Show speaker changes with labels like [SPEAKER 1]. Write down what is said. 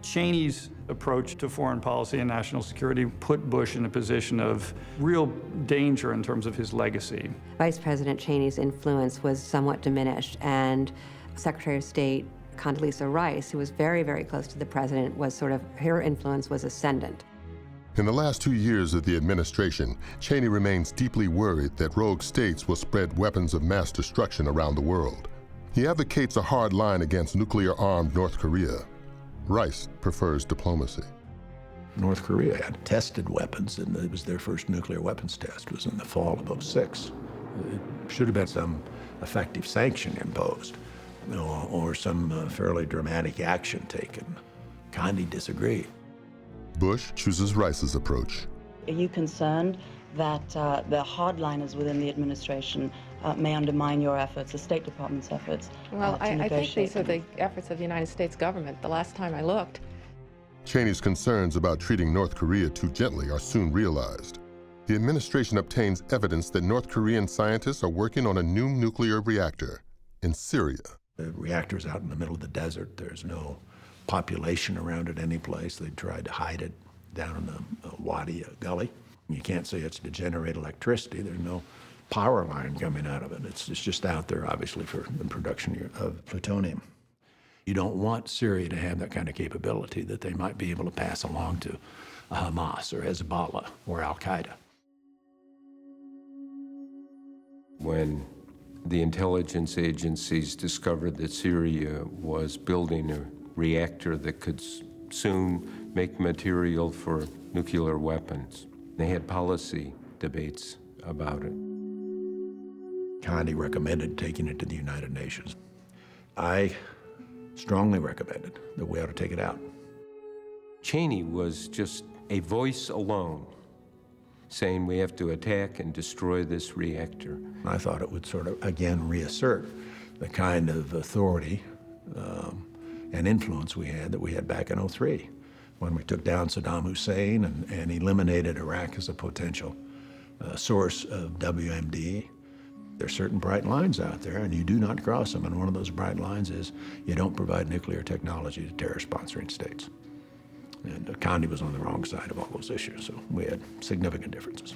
[SPEAKER 1] Cheney's approach to foreign policy and national security put Bush in a position of real danger in terms of his legacy.
[SPEAKER 2] Vice President Cheney's influence was somewhat diminished, and Secretary of State Condoleezza Rice, who was very, very close to the president, was sort of, her influence was ascendant.
[SPEAKER 3] In the last 2 years of the administration, Cheney remains deeply worried that rogue states will spread weapons of mass destruction around the world. He advocates a hard line against nuclear-armed North Korea. Rice prefers diplomacy.
[SPEAKER 4] North Korea had tested weapons, and it was their first nuclear weapons test. It was in the fall of '06. It should have been some effective sanction imposed, or some fairly dramatic action taken. Condi disagreed.
[SPEAKER 3] Bush chooses Rice's approach.
[SPEAKER 5] Are you concerned that the hardliners within the administration may undermine your efforts, the State Department's efforts?
[SPEAKER 6] Well, I think these are the efforts of the United States government. The last time I looked.
[SPEAKER 3] Cheney's concerns about treating North Korea too gently are soon realized. The administration obtains evidence that North Korean scientists are working on a new nuclear reactor in Syria.
[SPEAKER 4] The reactor's out in the middle of the desert. There's no population around it any place. They tried to hide it down in a wadi, a gully. You can't say it's to generate electricity. There's no power line coming out of it. It's just out there, obviously, for the production of plutonium. You don't want Syria to have that kind of capability that they might be able to pass along to Hamas or Hezbollah or Al-Qaeda.
[SPEAKER 7] When the intelligence agencies discovered that Syria was building a reactor that could soon make material for nuclear weapons, they had policy debates about it.
[SPEAKER 4] Condi recommended taking it to the United Nations. I strongly recommended that we ought to take it out.
[SPEAKER 7] Cheney was just a voice alone, saying we have to attack and destroy this reactor.
[SPEAKER 4] I thought it would sort of, again, reassert the kind of authority and influence we had back in '03, when we took down Saddam Hussein and eliminated Iraq as a potential source of WMD. There's certain bright lines out there, and you do not cross them, and one of those bright lines is you don't provide nuclear technology to terror-sponsoring states. And Condi was on the wrong side of all those issues, so we had significant differences.